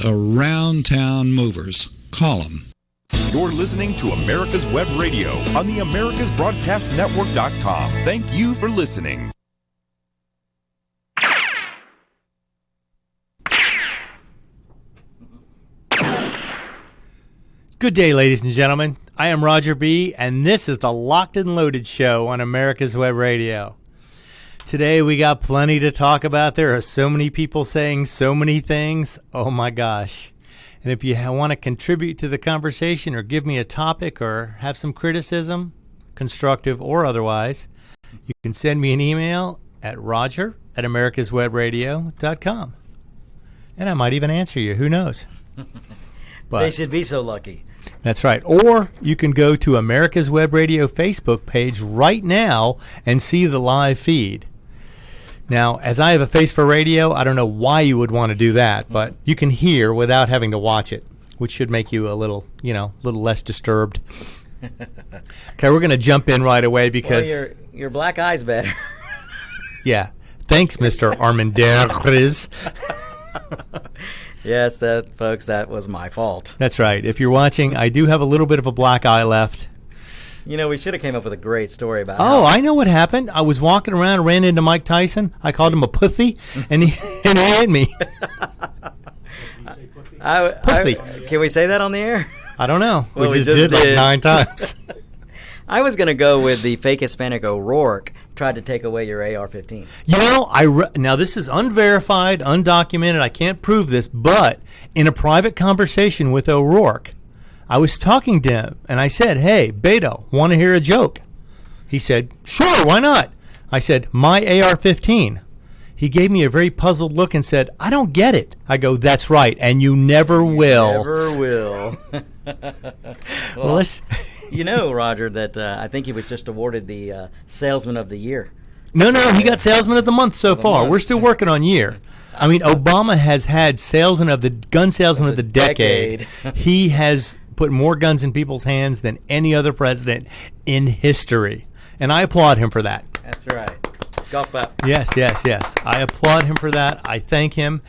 around town movers. Call them. You're listening to America's Web Radio on the AmericasBroadcastNetwork.com. Thank you for listening. Good day, ladies and gentlemen. I am Roger B., and this is the Locked and Loaded Show on America's Web Radio. Today, we got plenty to talk about. There are so many people saying so many things. Oh, my gosh. And if you want to contribute to the conversation or give me a topic or have some criticism, constructive or otherwise, you can send me an email at roger@americaswebradio.com. And I might even answer you. Who knows? But they should be so lucky. That's right. Or you can go to America's Web Radio Facebook page right now and see the live feed. Now, as I have a face for radio, I don't know why you would want to do that, but you can hear without having to watch it, which should make you a little less disturbed. Okay, we're going to jump in right away because your black eye's better. Yeah. Thanks, Mr. Armendariz. Yes, folks, that was my fault. That's right. If you're watching, I do have a little bit of a black eye left. You know, we should have came up with a great story about I know what happened. I was walking around and ran into Mike Tyson. I called him a pussy, and he hit me. Pussy. Can we say that on the air? I don't know. Well, we just did like 9 times. I was going to go with the fake Hispanic O'Rourke tried to take away your AR-15. You know, now this is unverified, undocumented. I can't prove this, but in a private conversation with O'Rourke, I was talking to him, and I said, "Hey, Beto, want to hear a joke?" He said, "Sure, why not?" I said, "My AR-15." He gave me a very puzzled look and said, "I don't get it." I go, "That's right, and you never will." Never will. Well, you know, Roger, that I think he was just awarded the Salesman of the Year. No, he got Salesman of the Month so far. We're still working on year. I mean, Obama has had Gun Salesman of the Decade. He has put more guns in people's hands than any other president in history. And I applaud him for that. That's right. Golf clap. Yes. I applaud him for that. I thank him.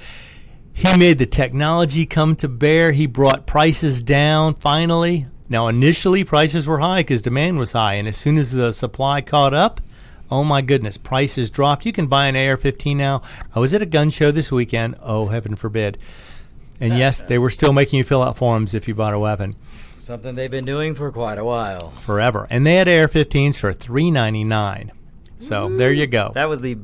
He made the technology come to bear. He brought prices down finally. Now, initially, prices were high because demand was high. And as soon as the supply caught up, oh, my goodness, prices dropped. You can buy an AR-15 now. I was at a gun show this weekend. Oh, heaven forbid. And yes, they were still making you fill out forms if you bought a weapon. Something they've been doing for quite a while. Forever. And they had AR-15s for $399. So there you go. That was the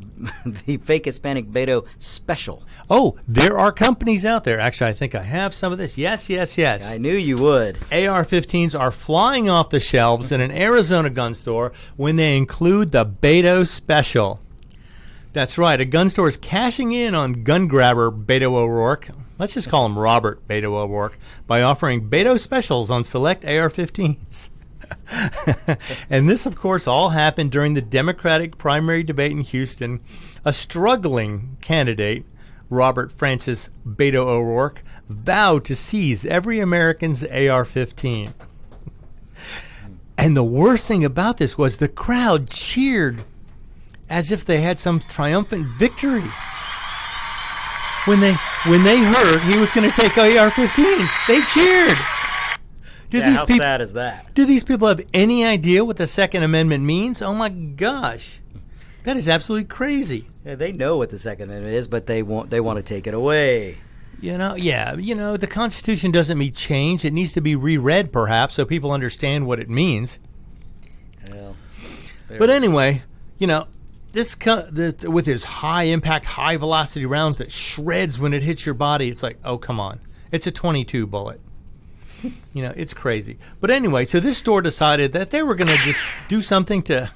fake Hispanic Beto special. Oh, there are companies out there. Actually, I think I have some of this. Yes. I knew you would. AR-15s are flying off the shelves in an Arizona gun store when they include the Beto special. That's right. A gun store is cashing in on gun grabber Beto O'Rourke. Let's just call him Robert Beto O'Rourke by offering Beto specials on select AR-15s. And this, of course, all happened during the Democratic primary debate in Houston. A struggling candidate, Robert Francis Beto O'Rourke, vowed to seize every American's AR-15. And the worst thing about this was the crowd cheered as if they had some triumphant victory. When they heard he was going to take AR-15s, they cheered. How sad is that? Do these people have any idea what the Second Amendment means? Oh, my gosh. That is absolutely crazy. Yeah, they know what the Second Amendment is, but they want to take it away. The Constitution doesn't need change. It needs to be reread, perhaps, so people understand what it means. Well, but anyway, this with his high-impact, high-velocity rounds that shreds when it hits your body, it's like, oh, come on. It's a .22 bullet. It's crazy. But anyway, so this store decided that they were going to just do something to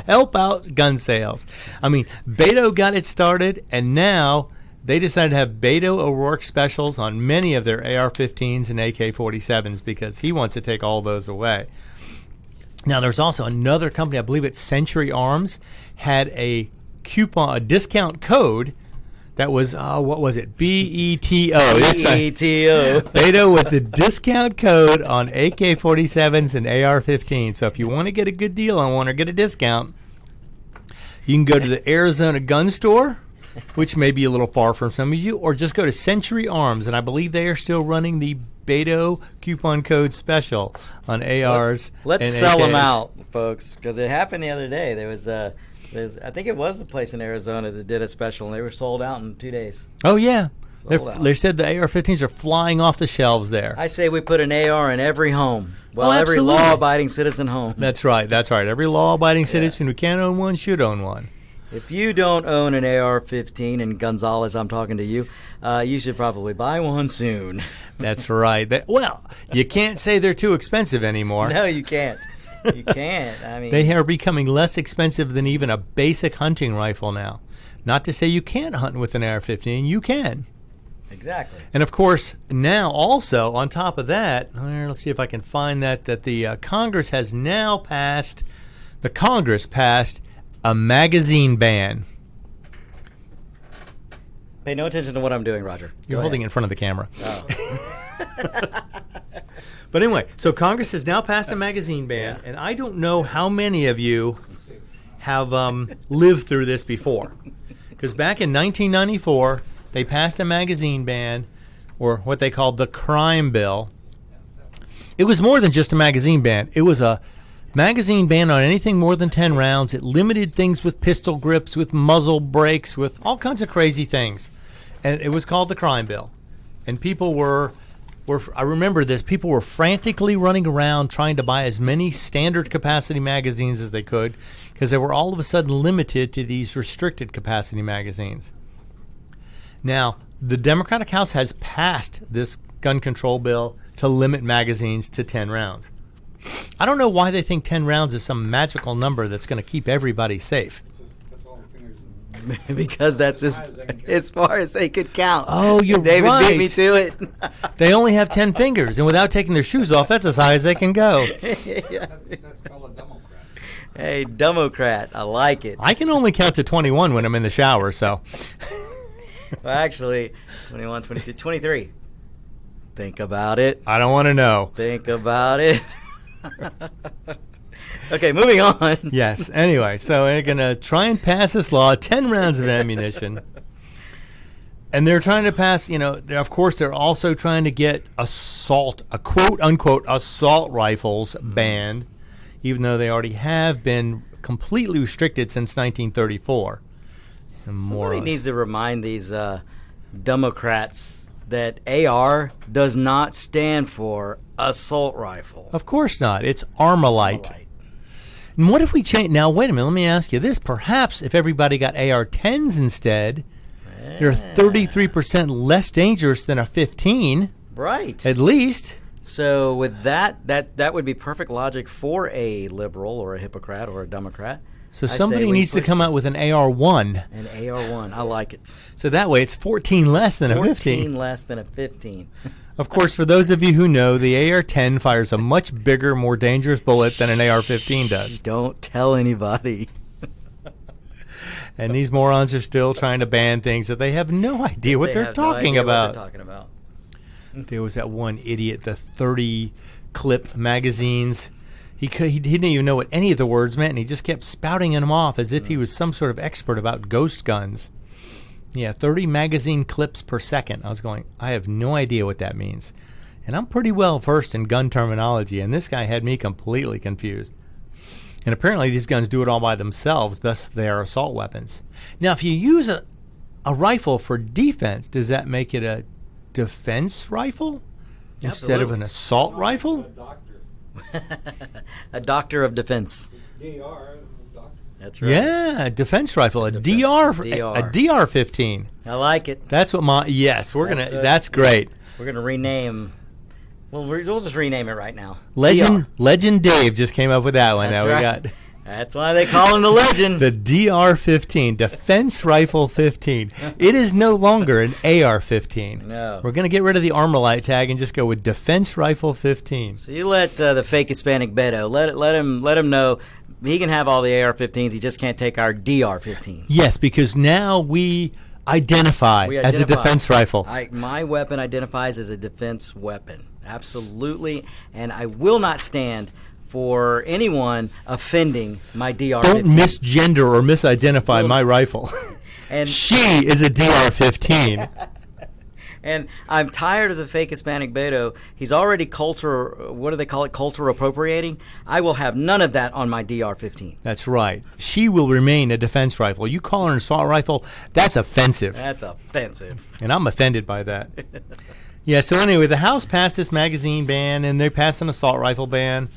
help out gun sales. I mean, Beto got it started, and now they decided to have Beto O'Rourke specials on many of their AR-15s and AK-47s because he wants to take all those away. Now, there's also another company, I believe it's Century Arms, had a discount code that was, what was it? BETO. That's right. BETO. Beto was the discount code on AK-47s and AR-15. So if you want to get a good deal on one or get a discount, you can go to the Arizona gun store which may be a little far from some of you, or just go to Century Arms, and I believe they are still running the Beto coupon code special on ARs. Let's and sell them AKs. out, folks, because it happened the other day. There's I think it was the place in Arizona that did a special, and they were sold out in 2 days. Oh, yeah. Sold out. They said the AR-15s are flying off the shelves there. I say we put an AR in every home. Well, every absolutely. law-abiding citizen home. That's right. Every law-abiding citizen who can own one should own one. If you don't own an AR-15, and Gonzalez, I'm talking to you, you should probably buy one soon. That's right. Well, you can't say they're too expensive anymore. No, you can't. You can't. I mean, They are becoming less expensive than even a basic hunting rifle now. Not to say you can't hunt with an AR-15. You can. exactly. And of course, now also on top of that, let's see if I can find that the Congress has now passed. The Congress passed a magazine ban. Pay no attention to what I'm doing, Roger. You're Go holding it ahead. in front of the camera. Oh. But anyway, so Congress has now passed a magazine ban, and I don't know how many of you have lived through this before. Because back in 1994, they passed a magazine ban, or what they called the crime bill. It was more than just a magazine ban. It was a magazine ban on anything more than 10 rounds. It limited things with pistol grips, with muzzle brakes, with all kinds of crazy things. And it was called the crime bill. And people were I remember this, people were frantically running around trying to buy as many standard capacity magazines as they could because they were all of a sudden limited to these restricted capacity magazines. Now, the Democratic House has passed this gun control bill to limit magazines to 10 rounds. I don't know why they think 10 rounds is some magical number that's going to keep everybody safe. Because that's as far as they could count. Oh, you're David right. beat me to it. They only have 10 fingers, and without taking their shoes off, that's as high as they can go. That's called a Democrat. Hey, Democrat, I like it. I can only count to 21 when I'm in the shower, so. Well, actually, 21, 22, 23. Think about it. I don't want to know. Think about it. Okay, moving on. Yes, anyway, so they're going to try and pass this law, 10 rounds of ammunition. And they're trying to pass, of course, they're also trying to get a quote-unquote assault rifles banned, even though they already have been completely restricted since 1934. Somebody needs to remind these Democrats that AR does not stand for assault rifle. Of course not. It's Armalite. And what if we change? Now, wait a minute. Let me ask you this. Perhaps if everybody got AR-10s instead, they're 33% less dangerous than a 15. Right. At least. So with that would be perfect logic for a liberal or a Hippocrat or a Democrat. So I say somebody we needs to push come out with an AR-1. An AR-1. I like it. So that way it's 14 less than a 15. 14 less than a 15. Of course, for those of you who know, the AR-10 fires a much bigger, more dangerous bullet than an AR-15 does. Don't tell anybody. And these morons are still trying to ban things that they have no idea what they're talking about. There was that one idiot, the 30 clip magazines. He didn't even know what any of the words meant, and he just kept spouting them off as if he was some sort of expert about ghost guns. Yeah, 30 magazine clips per second. I was going, I have no idea what that means. And I'm pretty well versed in gun terminology, and this guy had me completely confused. And apparently these guns do it all by themselves, thus they are assault weapons. Now, if you use a rifle for defense, does that make it a defense rifle instead of an assault rifle? A doctor of defense. That's right. Yeah, a defense rifle, a DR-15. I like it. That's what that's great. We're gonna rename. Well, we'll just rename it right now. Legend Dave just came up with that one. That's now right. we got. That's why they call him the legend. The DR-15, Defense Rifle 15. It is no longer an AR-15. No. We're going to get rid of the Armalite tag and just go with Defense Rifle 15. So you let the fake Hispanic Beto let him know he can have all the AR-15s. He just can't take our DR-15. Yes, because now we identify as a defense rifle. My weapon identifies as a defense weapon. Absolutely, and I will not stand for anyone offending my DR-15. Don't misgender or misidentify my rifle. And she is a DR-15. And I'm tired of the fake Hispanic Beto. He's already what do they call it, culture appropriating. I will have none of that on my DR-15. That's right. She will remain a defense rifle. You call her an assault rifle, that's offensive. That's offensive. And I'm offended by that. Yeah, so anyway, the House passed this magazine ban, and they passed an assault rifle ban.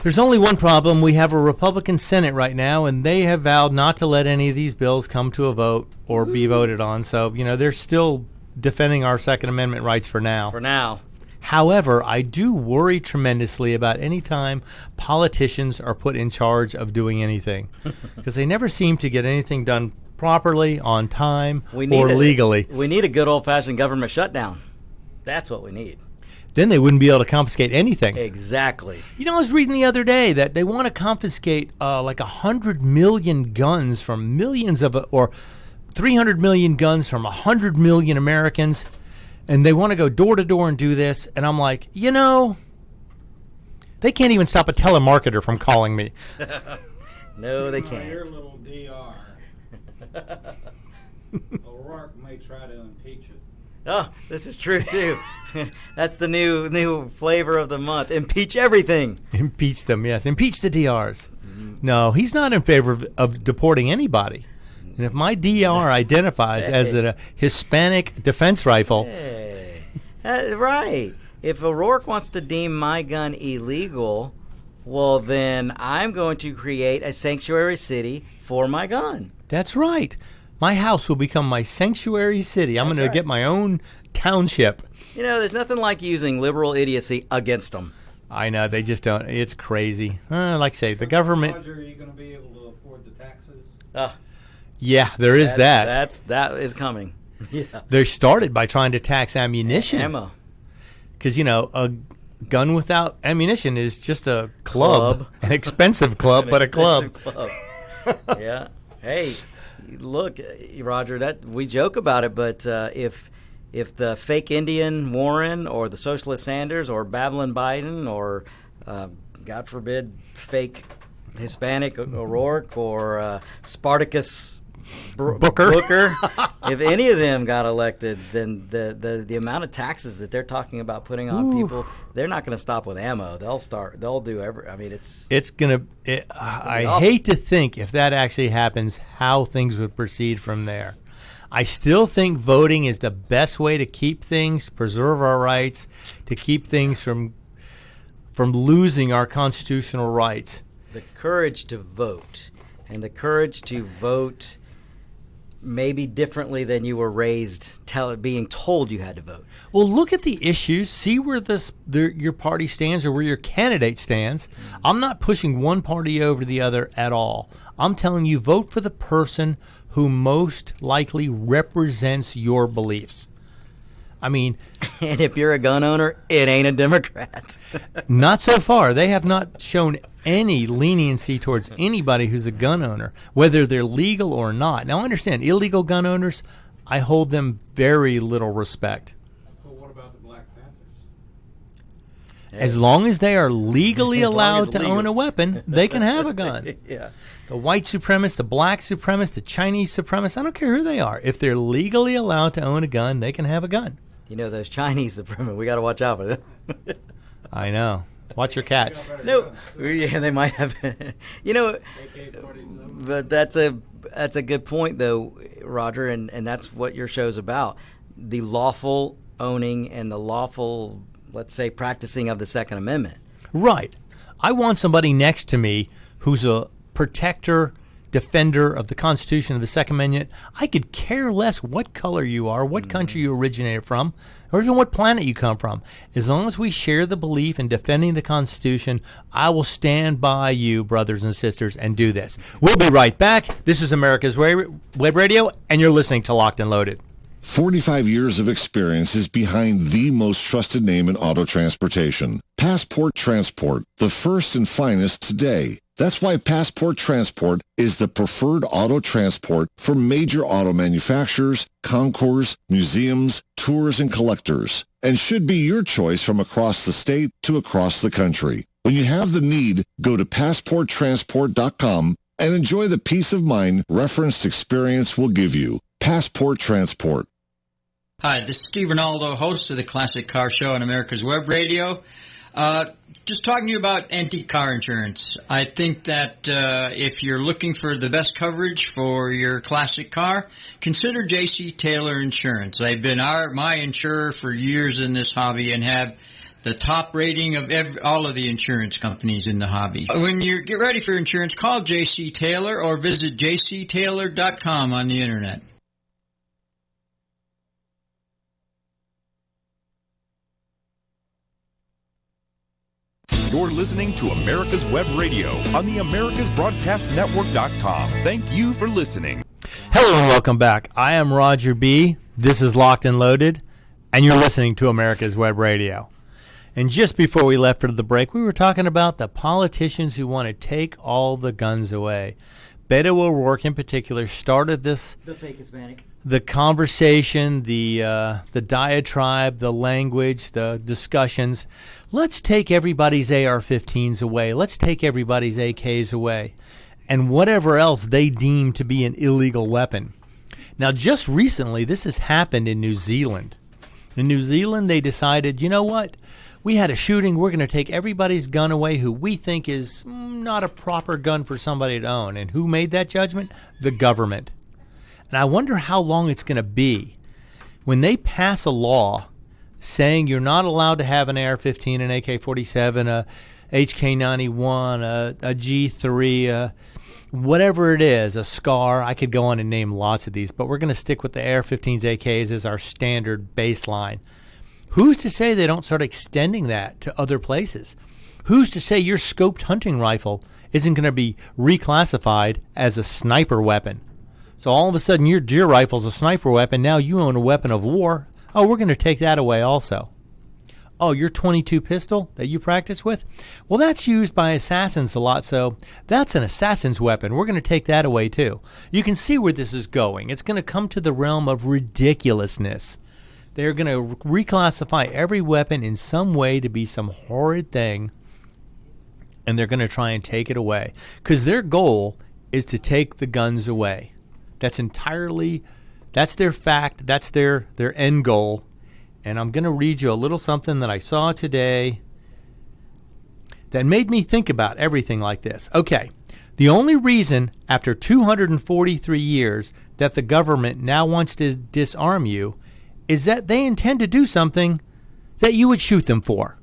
There's only one problem. We have a Republican Senate right now, and they have vowed not to let any of these bills come to a vote or be voted on. So, they're still defending our Second Amendment rights for now. For now. However, I do worry tremendously about any time politicians are put in charge of doing anything, because they never seem to get anything done properly, on time, or legally. We need a good old-fashioned government shutdown. That's what we need. Then they wouldn't be able to confiscate anything. Exactly. I was reading the other day that they want to confiscate like 100 million guns from or 300 million guns from 100 million Americans, and they want to go door to door and do this. And I'm like, they can't even stop a telemarketer from calling me. No, they can't. Your little DR. O'Rourke may try to impeach it. Oh, this is true too. That's the new flavor of the month. Impeach everything. Impeach them, yes. Impeach the DRs. No, he's not in favor of deporting anybody. And if my DR identifies as a Hispanic defense rifle... Hey. Right. If O'Rourke wants to deem my gun illegal, well, then I'm going to create a sanctuary city for my gun. That's right. My house will become my sanctuary city. I'm going to get my own township. There's nothing like using liberal idiocy against them. I know. They just don't. It's crazy. Like I say, the government... Roger, are you going to be able to afford the taxes? Yeah, there is that. That is coming. Yeah. They started by trying to tax ammunition. Ammo. Because, a gun without ammunition is just a club. An expensive club, but a club. Yeah. Hey, look, Roger, that we joke about it, but if the fake Indian Warren or the socialist Sanders or Babylon Biden or, God forbid, fake Hispanic O'Rourke or Spartacus Booker, if any of them got elected, then the amount of taxes that they're talking about putting on people, they're not going to stop with ammo. They'll do it's going to, I hate to think if that actually happens, how things would proceed from there. I still think voting is the best way to keep things, preserve our rights, to keep things from losing our constitutional rights. The courage to vote, and the courage to vote maybe differently than you were raised, being told you had to vote. Well, look at the issues. See where your party stands or where your candidate stands. I'm not pushing one party over the other at all. I'm telling you, vote for the person who most likely represents your beliefs. I mean... And if you're a gun owner, it ain't a Democrat. Not so far. They have not shown any leniency towards anybody who's a gun owner, whether they're legal or not. Now, understand, illegal gun owners, I hold them very little respect. Well, what about the Black Panthers? As long as they are legally allowed to own a weapon, they can have a gun. Yeah. The white supremacists, the black supremacists, the Chinese supremacists, I don't care who they are. If they're legally allowed to own a gun, they can have a gun. Those Chinese supremacists, we got to watch out for them. I know. Watch your cats. No, yeah, they might have. But that's a good point, though, Roger, and that's what your show's about: the lawful owning and the lawful, let's say, practicing of the Second Amendment. Right. I want somebody next to me who's a protector, defender of the Constitution of the Second Amendment. I could care less what color you are, what country you originated from, or even what planet you come from. As long as we share the belief in defending the Constitution, I will stand by you, brothers and sisters, and do this. We'll be right back. This is America's Web Radio, and you're listening to Locked and Loaded. 45 years of experience is behind the most trusted name in auto transportation. Passport Transport, the first and finest today. That's why Passport Transport is the preferred auto transport for major auto manufacturers, concours, museums, tours, and collectors, and should be your choice from across the state to across the country. When you have the need, go to PassportTransport.com and enjoy the peace of mind referenced experience will give you. Passport Transport. Hi, this is Steve Ronaldo, host of the Classic Car Show on America's Web Radio. Just talking to you about antique car insurance. I think that if you're looking for the best coverage for your classic car, consider J.C. Taylor Insurance. They've been my insurer for years in this hobby and have the top rating of all of the insurance companies in the hobby. When you get ready for insurance, call J.C. Taylor or visit jctaylor.com on the internet. You're listening to America's Web Radio on the AmericasBroadcastNetwork.com. Thank you for listening. Hello and welcome back. I am Roger B. This is Locked and Loaded, and you're listening to America's Web Radio. And just before we left for the break, we were talking about the politicians who want to take all the guns away. Beto O'Rourke in particular started this. The fake Hispanic. The conversation, the diatribe, the language, the discussions. Let's take everybody's AR-15s away. Let's take everybody's AKs away. And whatever else they deem to be an illegal weapon. Now, just recently, this has happened in New Zealand. In New Zealand, they decided, you know what? We had a shooting. We're going to take everybody's gun away who we think is not a proper gun for somebody to own. And who made that judgment? The government. And I wonder how long it's going to be when they pass a law saying you're not allowed to have an AR-15, an AK-47, a HK-91, a G3, whatever it is, a SCAR. I could go on and name lots of these, but we're going to stick with the AR-15s, AKs as our standard baseline. Who's to say they don't start extending that to other places? Who's to say your scoped hunting rifle isn't going to be reclassified as a sniper weapon? So all of a sudden your deer rifle's a sniper weapon. Now you own a weapon of war. Oh, we're going to take that away also. Oh, your .22 pistol that you practice with? Well, that's used by assassins a lot, so that's an assassin's weapon. We're going to take that away too. You can see where this is going. It's going to come to the realm of ridiculousness. They're going to reclassify every weapon in some way to be some horrid thing, and they're going to try and take it away. Because their goal is to take the guns away. That's their fact, that's their end goal. And I'm going to read you a little something that I saw today that made me think about everything like this. Okay, the only reason after 243 years that the government now wants to disarm you is that they intend to do something that you would shoot them for.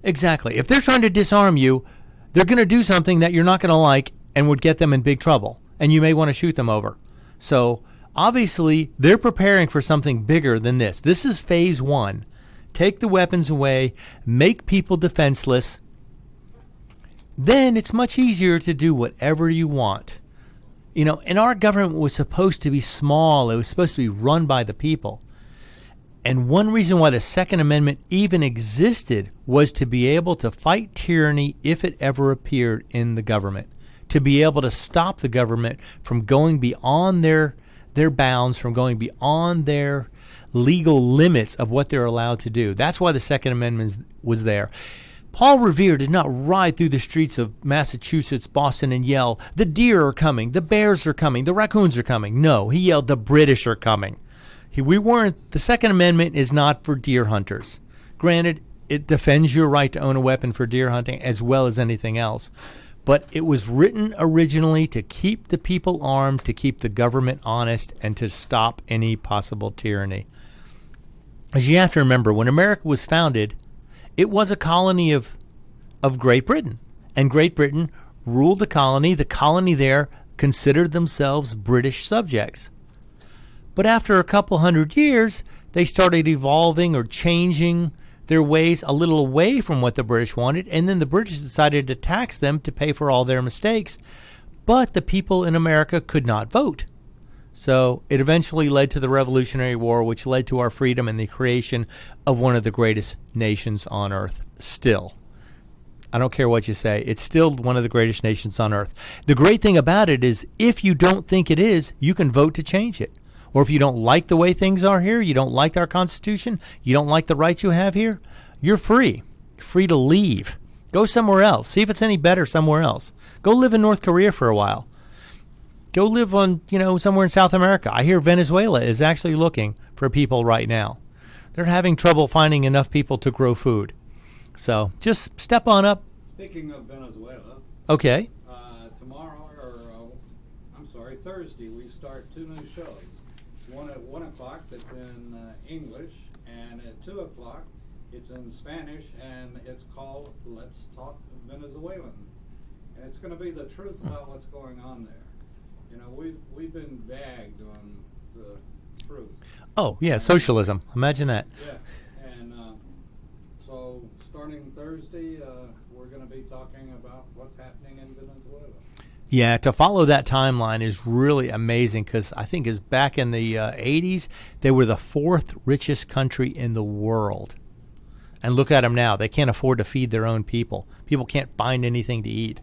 Exactly. If they're trying to disarm you, they're going to do something that you're not going to like and would get them in big trouble, and you may want to shoot them over. So obviously, they're preparing for something bigger than this. This is phase one. Take the weapons away, make people defenseless. Then it's much easier to do whatever you want. You know, and our government was supposed to be small. It was supposed to be run by the people. And one reason why the Second Amendment even existed was to be able to fight tyranny if it ever appeared in the government. To be able to stop the government from going beyond their bounds, from going beyond their legal limits of what they're allowed to do. That's why the Second Amendment was there. Paul Revere did not ride through the streets of Massachusetts, Boston, and yell, "The deer are coming, the bears are coming, the raccoons are coming." No, he yelled, "The British are coming." The Second Amendment is not for deer hunters. Granted, it defends your right to own a weapon for deer hunting as well as anything else. But it was written originally to keep the people armed, to keep the government honest, and to stop any possible tyranny. As you have to remember, when America was founded, it was a colony of Great Britain. And Great Britain ruled the colony. The colony there considered themselves British subjects. But after a couple hundred years, they started evolving or changing their ways a little away from what the British wanted, and then the British decided to tax them to pay for all their mistakes. But the people in America could not vote. So it eventually led to the Revolutionary War, which led to our freedom and the creation of one of the greatest nations on earth. Still. I don't care what you say. It's still one of the greatest nations on earth. The great thing about it is if you don't think it is, you can vote to change it. Or if you don't like the way things are here, you don't like our Constitution, you don't like the rights you have here, you're free. Free to leave. Go somewhere else. See if it's any better somewhere else. Go live in North Korea for a while. Go live on, somewhere in South America. I hear Venezuela is actually looking for people right now. They're having trouble finding enough people to grow food. So just step on up. Speaking of Venezuela, Okay. Thursday, we start 2 new shows. One at 1 o'clock that's in English, and at 2 o'clock it's in Spanish, and it's called Let's Talk Venezuelan. And it's going to be the truth about what's going on there. We've been bagged on the truth. Oh, yeah, socialism. Imagine that. Yeah, and so starting Thursday, we're going to be talking about what's happening in Venezuela. Yeah, to follow that timeline is really amazing because I think is back in the 80s, they were the 4th richest country in the world. And look at them now. They can't afford to feed their own people. People can't find anything to eat.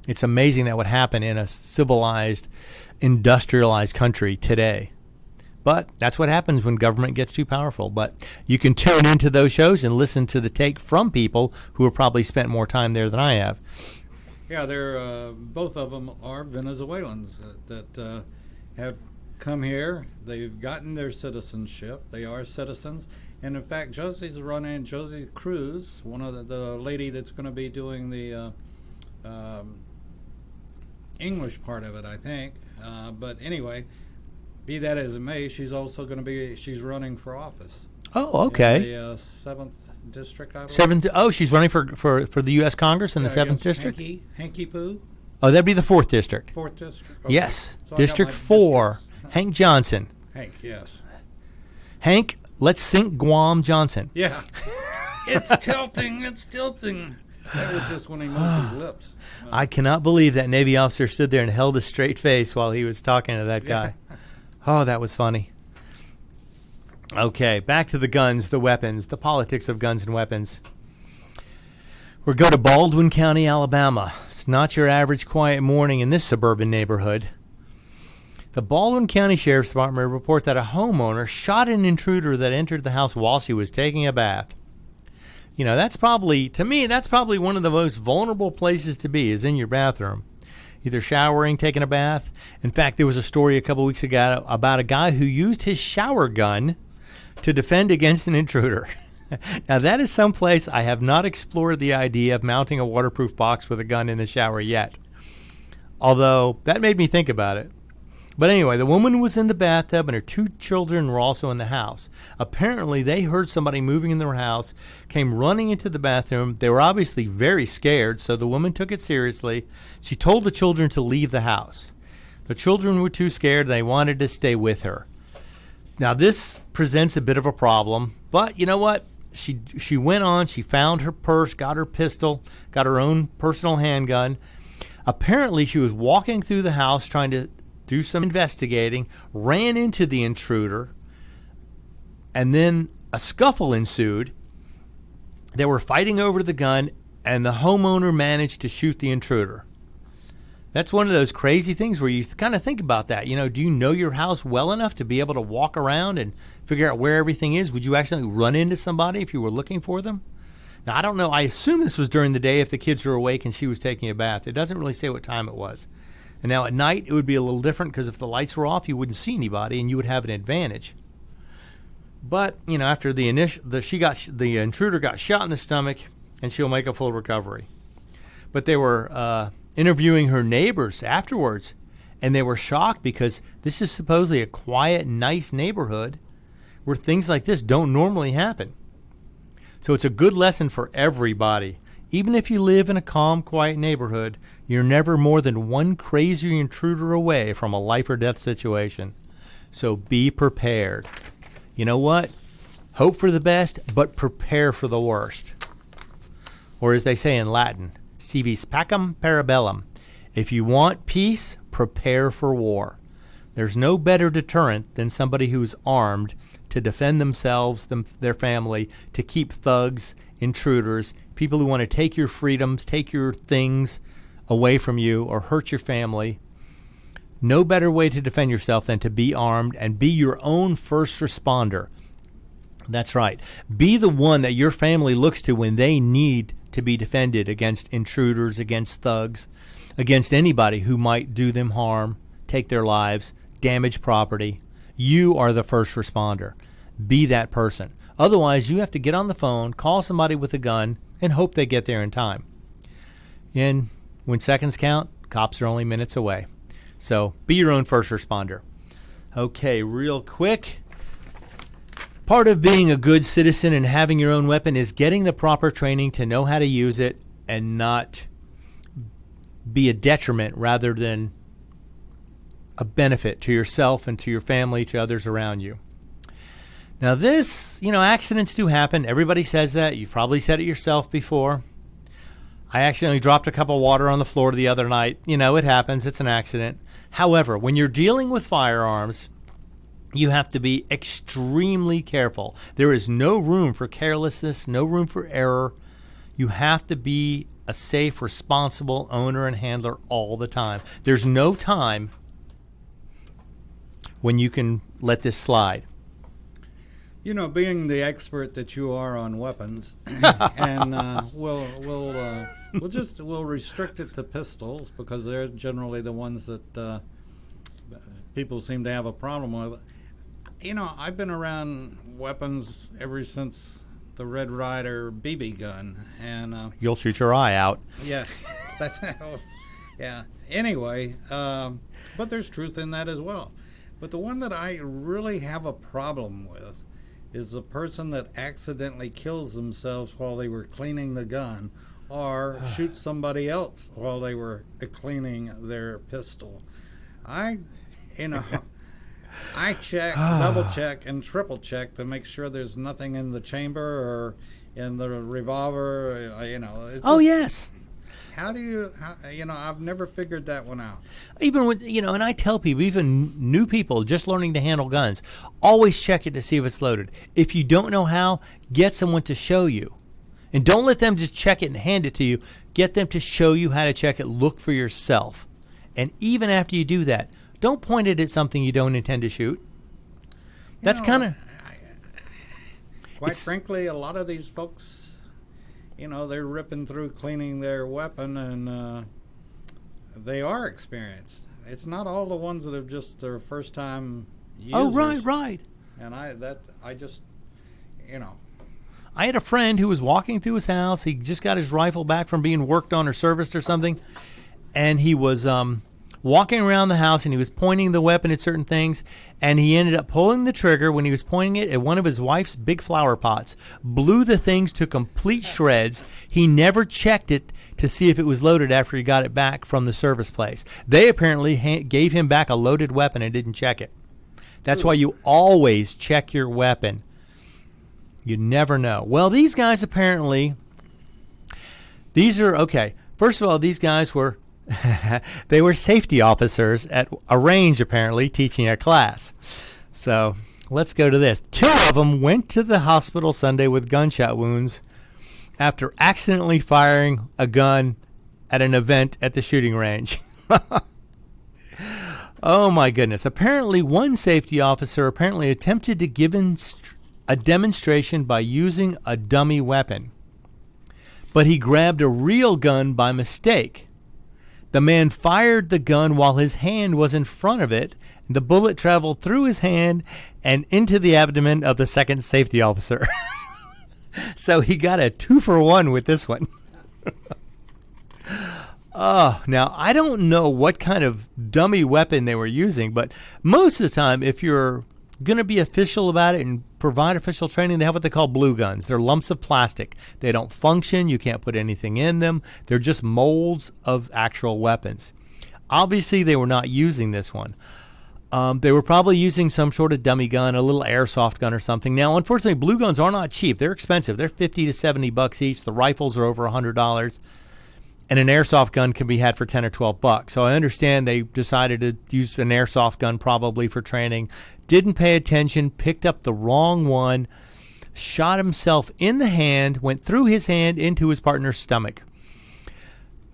It's amazing that would happen in a civilized, industrialized country today. But that's what happens when government gets too powerful. But you can tune into those shows and listen to the take from people who have probably spent more time there than I have. Yeah, they're both of them are Venezuelans that have come here. They've gotten their citizenship. They are citizens. And in fact, Josie Cruz, one of the lady that's going to be doing the English part of it, I think. But anyway, be that as it may, she's also going to she's running for office. Oh, okay. In the 7th district, I believe. She's running for the U.S. Congress in the 7th district? Hanky Poo. Oh, that'd be the 4th district. 4th district? Okay. Yes. So District 4. districts. Hank Johnson. Hank, yes. Hank, let's sink Guam Johnson. Yeah. It's tilting. That was just when he moved his lips. I cannot believe that Navy officer stood there and held a straight face while he was talking to that guy. Oh, that was funny. Okay, back to the guns, the weapons, the politics of guns and weapons. We'll go to Baldwin County, Alabama. It's not your average quiet morning in this suburban neighborhood. The Baldwin County Sheriff's Department report that a homeowner shot an intruder that entered the house while she was taking a bath. That's probably one of the most vulnerable places to be is in your bathroom. Either showering, taking a bath. In fact, there was a story a couple weeks ago about a guy who used his shower gun to defend against an intruder. Now, that is someplace I have not explored the idea of mounting a waterproof box with a gun in the shower yet. Although, that made me think about it. But anyway, the woman was in the bathtub and her 2 children were also in the house. Apparently, they heard somebody moving in their house, came running into the bathroom. They were obviously very scared, so the woman took it seriously. She told the children to leave the house. The children were too scared. They wanted to stay with her. Now, this presents a bit of a problem, but you know what? She went on, she found her purse, got her pistol, got her own personal handgun. Apparently, she was walking through the house trying to do some investigating, ran into the intruder, and then a scuffle ensued. They were fighting over the gun, and the homeowner managed to shoot the intruder. That's one of those crazy things where you kind of think about that. Do you know your house well enough to be able to walk around and figure out where everything is? Would you actually run into somebody if you were looking for them? Now, I don't know. I assume this was during the day if the kids were awake and she was taking a bath. It doesn't really say what time it was. And now at night, it would be a little different because if the lights were off, you wouldn't see anybody and you would have an advantage. But, after the intruder got shot in the stomach, and she'll make a full recovery. But they were interviewing her neighbors afterwards, and they were shocked because this is supposedly a quiet, nice neighborhood where things like this don't normally happen. So it's a good lesson for everybody. Even if you live in a calm, quiet neighborhood, you're never more than one crazy intruder away from a life or death situation. So be prepared. You know what? Hope for the best, but prepare for the worst. Or as they say in Latin, si vis pacem parabellum. If you want peace, prepare for war. There's no better deterrent than somebody who's armed to defend themselves, their family, to keep thugs, intruders, people who want to take your freedoms, take your things away from you, or hurt your family. No better way to defend yourself than to be armed and be your own first responder. That's right. Be the one that your family looks to when they need to be defended against intruders, against thugs, against anybody who might do them harm, take their lives, damage property. You are the first responder. Be that person. Otherwise, you have to get on the phone, call somebody with a gun, and hope they get there in time. And when seconds count, cops are only minutes away. So be your own first responder. Okay, real quick. Part of being a good citizen and having your own weapon is getting the proper training to know how to use it and not be a detriment rather than a benefit to yourself and to your family, to others around you. Now this, accidents do happen. Everybody says that. You've probably said it yourself before. I accidentally dropped a cup of water on the floor the other night. It happens. It's an accident. However, when you're dealing with firearms, you have to be extremely careful. There is no room for carelessness, no room for error. You have to be a safe, responsible owner and handler all the time. There's no time when you can let this slide. Being the expert that you are on weapons, and we'll restrict it to pistols because they're generally the ones that people seem to have a problem with. I've been around weapons ever since the Red Ryder BB gun, and You'll shoot your eye out. yeah, that's how it was. Yeah. Anyway, but there's truth in that as well. But the one that I really have a problem with is the person that accidentally kills themselves while they were cleaning the gun or shoots somebody else while they were cleaning their pistol. I check, double check, and triple check to make sure there's nothing in the chamber or in the revolver. It's Yes. How do you, I've never figured that one out. Even with, and I tell people, even new people just learning to handle guns, always check it to see if it's loaded. If you don't know how, get someone to show you. And don't let them just check it and hand it to you. Get them to show you how to check it. Look for yourself. And even after you do that, don't point it at something you don't intend to shoot. That's kind of... Quite frankly, a lot of these folks, they're ripping through cleaning their weapon, and they are experienced. It's not all the ones that have just their first time users. Oh, right. And I just, I had a friend who was walking through his house. He just got his rifle back from being worked on or serviced or something. And he was walking around the house, and he was pointing the weapon at certain things. And he ended up pulling the trigger when he was pointing it at one of his wife's big flower pots. Blew the things to complete shreds. He never checked it to see if it was loaded after he got it back from the service place. They apparently gave him back a loaded weapon and didn't check it. That's why you always check your weapon. You never know. Well, these guys apparently, okay. First of all, these guys were, they were safety officers at a range apparently teaching a class. So let's go to this. 2 of them went to the hospital Sunday with gunshot wounds after accidentally firing a gun at an event at the shooting range. Oh my goodness. Apparently one safety officer attempted to give a demonstration by using a dummy weapon, but he grabbed a real gun by mistake. The man fired the gun while his hand was in front of it, and the bullet traveled through his hand and into the abdomen of the second safety officer. So he got a 2-for-1 with this one. Oh, now I don't know what kind of dummy weapon they were using, but most of the time, if you're going to be official about it and provide official training, they have what they call blue guns. They're lumps of plastic. They don't function. You can't put anything in them. They're just molds of actual weapons. Obviously, they were not using this one. They were probably using some sort of dummy gun, a little airsoft gun or something. Now, unfortunately, blue guns are not cheap. They're expensive. They're $50 to $70 each. The rifles are over $100. And an airsoft gun can be had for $10 or $12. So I understand they decided to use an airsoft gun probably for training. Didn't pay attention, picked up the wrong one, shot himself in the hand, went through his hand into his partner's stomach.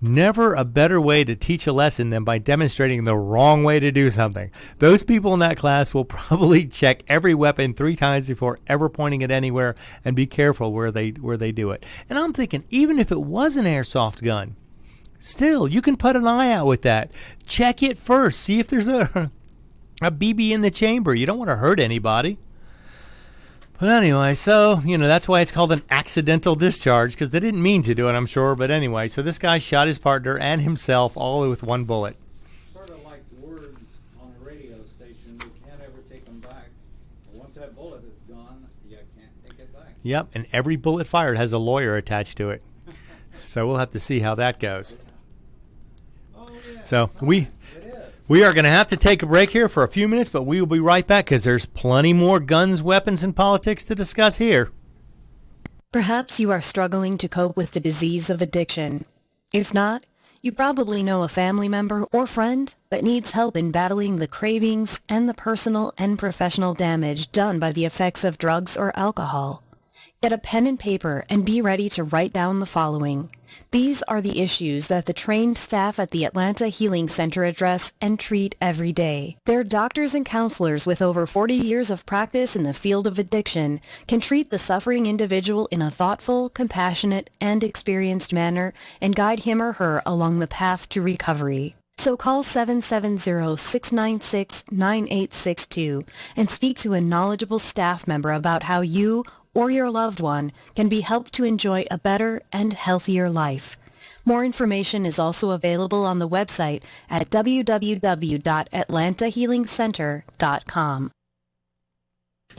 Never a better way to teach a lesson than by demonstrating the wrong way to do something. Those people in that class will probably check every weapon 3 times before ever pointing it anywhere and be careful where they do it. And I'm thinking, even if it was an airsoft gun, Still, you can put an eye out with that. Check it first. See if there's a BB in the chamber. You don't want to hurt anybody. But anyway, so, that's why it's called an accidental discharge, because they didn't mean to do it, I'm sure. But anyway, so this guy shot his partner and himself all with one bullet. Sort of like words on a radio station. You can't ever take them back. Once that bullet is gone, you can't take it back. Yep, and every bullet fired has a lawyer attached to it. So we'll have to see how that goes. Oh, yeah. So we are going to have to take a break here for a few minutes, but we will be right back because there's plenty more guns, weapons, and politics to discuss here. Perhaps you are struggling to cope with the disease of addiction. If not, you probably know a family member or friend that needs help in battling the cravings and the personal and professional damage done by the effects of drugs or alcohol. Get a pen and paper and be ready to write down the following. These are the issues that the trained staff at the Atlanta Healing Center address and treat every day. Their doctors and counselors with over 40 years of practice in the field of addiction can treat the suffering individual in a thoughtful, compassionate, and experienced manner and guide him or her along the path to recovery. So call 770-696-9862 and speak to a knowledgeable staff member about how you or your loved one can be helped to enjoy a better and healthier life. More information is also available on the website at www.atlantahealingcenter.com.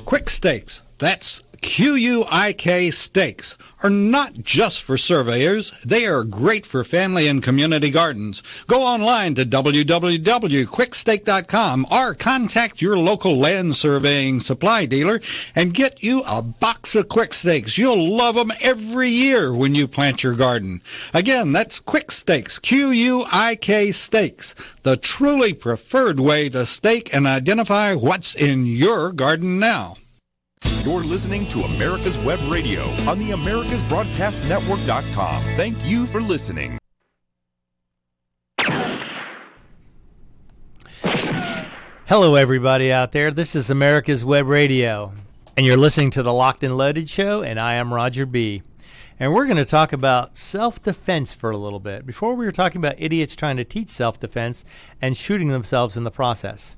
Quick Stakes, that's QUIK Stakes, are not just for surveyors. They are great for family and community gardens. Go online to www.quickstake.com or contact your local land surveying supply dealer and get you a box of Quick Stakes. You'll love them every year when you plant your garden. Again, that's Quick Stakes, QUIK Stakes, the truly preferred way to stake and identify what's in your garden now. You're listening to America's Web Radio on the AmericasBroadcastNetwork.com. Thank you for listening. Hello, everybody out there. This is America's Web Radio, and you're listening to the Locked and Loaded Show, and I am Roger B. And we're going to talk about self-defense for a little bit. Before, we were talking about idiots trying to teach self-defense and shooting themselves in the process.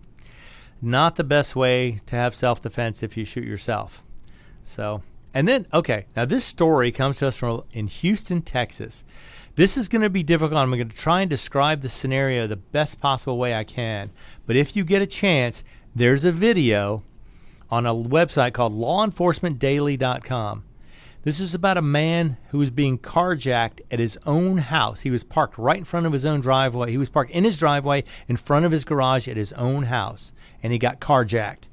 Not the best way to have self-defense if you shoot yourself. So, and then, okay, now this story comes to us from in Houston, Texas. This is going to be difficult. I'm going to try and describe the scenario the best possible way I can. But if you get a chance, there's a video on a website called lawenforcementdaily.com. This is about a man who was being carjacked at his own house. He was parked right in front of his own driveway. He was parked in his driveway in front of his garage at his own house, and he got carjacked.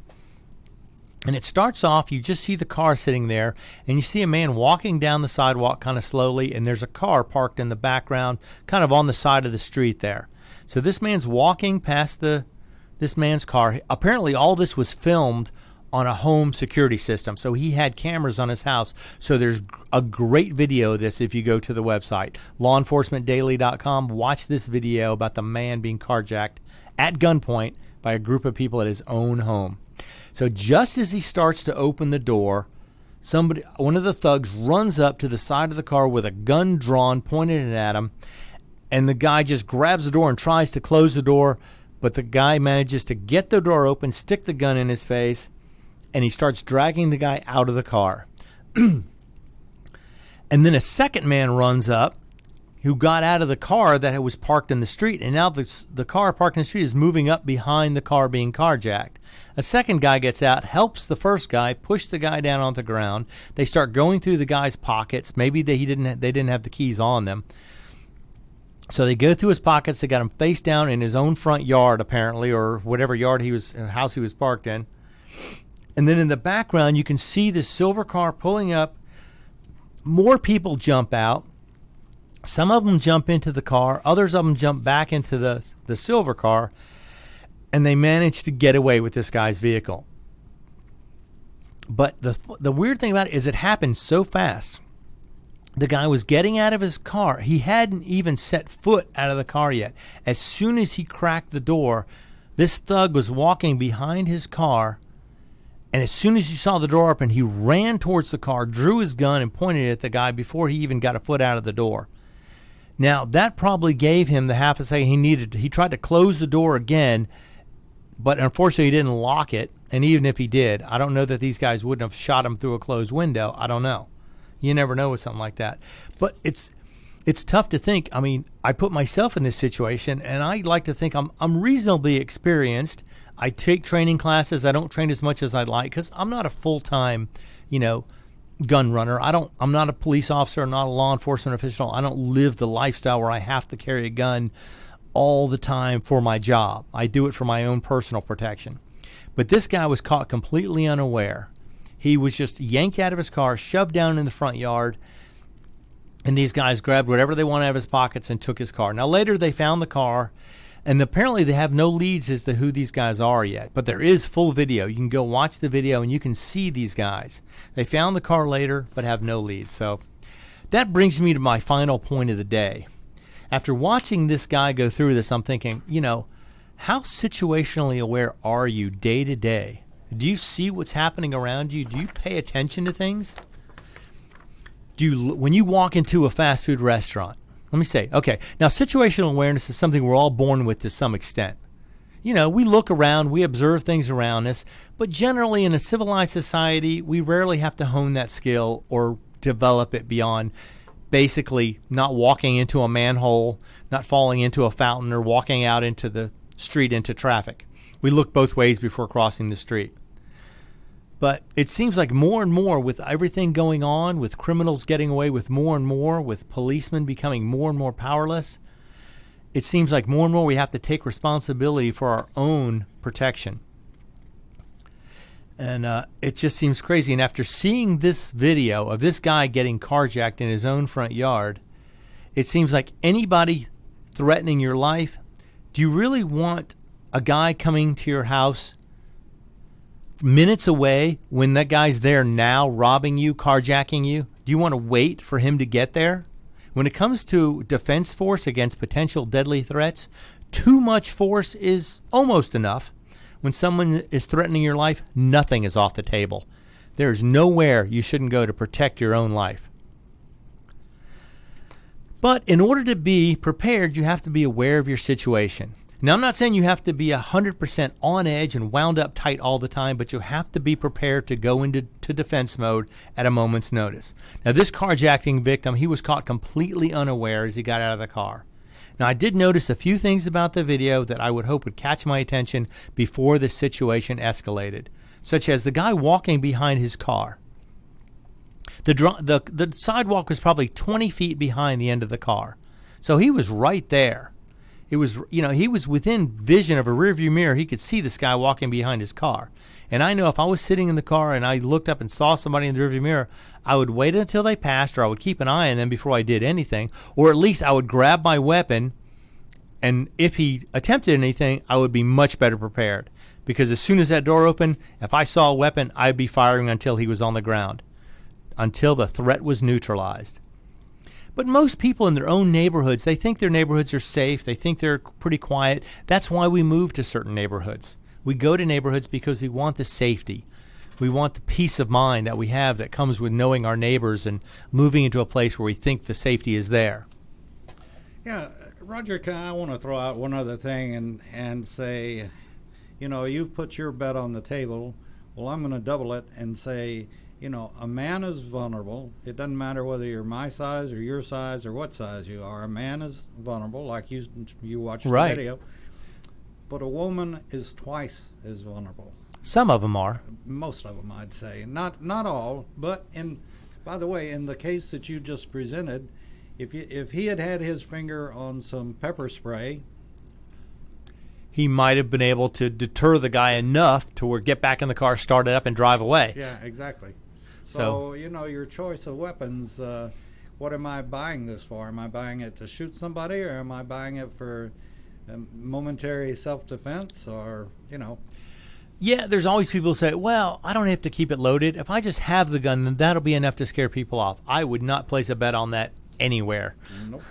And it starts off, you just see the car sitting there, and you see a man walking down the sidewalk kind of slowly, and there's a car parked in the background, kind of on the side of the street there. So this man's walking past this man's car. Apparently all this was filmed on a home security system. So he had cameras on his house. So there's a great video of this if you go to the website, lawenforcementdaily.com. Watch this video about the man being carjacked at gunpoint by a group of people at his own home. So just as he starts to open the door, one of the thugs runs up to the side of the car with a gun drawn, pointed it at him, and the guy just grabs the door and tries to close the door, but the guy manages to get the door open, stick the gun in his face, and he starts dragging the guy out of the car. And then a second man runs up who got out of the car that was parked in the street, and now the car parked in the street is moving up behind the car being carjacked. A second guy gets out, helps the first guy, push the guy down on the ground. They start going through the guy's pockets. Maybe they didn't have the keys on them. So they go through his pockets. They got him face down in his own front yard, apparently, or whatever house he was parked in. And then in the background, you can see this silver car pulling up. More people jump out. Some of them jump into the car. Others of them jump back into the silver car. And they manage to get away with this guy's vehicle. But the weird thing about it is it happened so fast. The guy was getting out of his car. He hadn't even set foot out of the car yet. As soon as he cracked the door, this thug was walking behind his car. And as soon as he saw the door open, he ran towards the car, drew his gun, and pointed it at the guy before he even got a foot out of the door. Now, that probably gave him the half a second he needed. He tried to close the door again, but unfortunately he didn't lock it. And even if he did, I don't know that these guys wouldn't have shot him through a closed window. I don't know. You never know with something like that. But it's tough to think. I mean, I put myself in this situation, and I like to think I'm reasonably experienced. I take training classes. I don't train as much as I'd like because I'm not a full-time, gun runner. I'm not a police officer. I'm not a law enforcement official. I don't live the lifestyle where I have to carry a gun all the time for my job. I do it for my own personal protection. But this guy was caught completely unaware. He was just yanked out of his car, shoved down in the front yard, and these guys grabbed whatever they wanted out of his pockets and took his car. Now, later they found the car, and apparently they have no leads as to who these guys are yet. But there is full video. You can go watch the video, and you can see these guys. They found the car later, but have no leads. So that brings me to my final point of the day. After watching this guy go through this, I'm thinking, how situationally aware are you day to day? Do you see what's happening around you? Do you pay attention to things? When you walk into a fast food restaurant, let me say, okay, now situational awareness is something we're all born with to some extent. We look around, we observe things around us, but generally in a civilized society, we rarely have to hone that skill or develop it beyond basically not walking into a manhole, not falling into a fountain, or walking out into the street into traffic. We look both ways before crossing the street. But it seems like more and more with everything going on, with criminals getting away with more and more, with policemen becoming more and more powerless, it seems like more and more we have to take responsibility for our own protection. And it just seems crazy. And after seeing this video of this guy getting carjacked in his own front yard, it seems like anybody threatening your life, do you really want a guy coming to your house minutes away when that guy's there now robbing you, carjacking you? Do you want to wait for him to get there? When it comes to defense force against potential deadly threats, too much force is almost enough. When someone is threatening your life, nothing is off the table. There's nowhere you shouldn't go to protect your own life. But in order to be prepared, you have to be aware of your situation. Now, I'm not saying you have to be 100% on edge and wound up tight all the time, but you have to be prepared to go into defense mode at a moment's notice. Now, this carjacking victim, he was caught completely unaware as he got out of the car. Now, I did notice a few things about the video that I would hope would catch my attention before the situation escalated, such as the guy walking behind his car. The sidewalk was probably 20 feet behind the end of the car, so he was right there. It was, he was within vision of a rearview mirror. He could see this guy walking behind his car. And I know if I was sitting in the car and I looked up and saw somebody in the rearview mirror, I would wait until they passed, or I would keep an eye on them before I did anything, or at least I would grab my weapon, and if he attempted anything, I would be much better prepared. Because as soon as that door opened, if I saw a weapon, I'd be firing until he was on the ground, until the threat was neutralized. But most people in their own neighborhoods, they think their neighborhoods are safe. They think they're pretty quiet. That's why we move to certain neighborhoods. We go to neighborhoods because we want the safety. We want the peace of mind that we have that comes with knowing our neighbors and moving into a place where we think the safety is there. Yeah, Roger, I want to throw out one other thing and say, you've put your bet on the table. Well, I'm going to double it and say, a man is vulnerable. It doesn't matter whether you're my size or your size or what size you are. A man is vulnerable, like you watched the video. But a woman is twice as vulnerable. Some of them are. Most of them, I'd say. Not all, but by the way, in the case that you just presented, if he had his finger on some pepper spray, he might have been able to deter the guy enough to get back in the car, start it up, and drive away. Yeah, exactly. So your choice of weapons, what am I buying this for? Am I buying it to shoot somebody, or am I buying it for momentary self-defense, or, Yeah, there's always people who say, well, I don't have to keep it loaded. If I just have the gun, then that'll be enough to scare people off. I would not place a bet on that anywhere. Nope.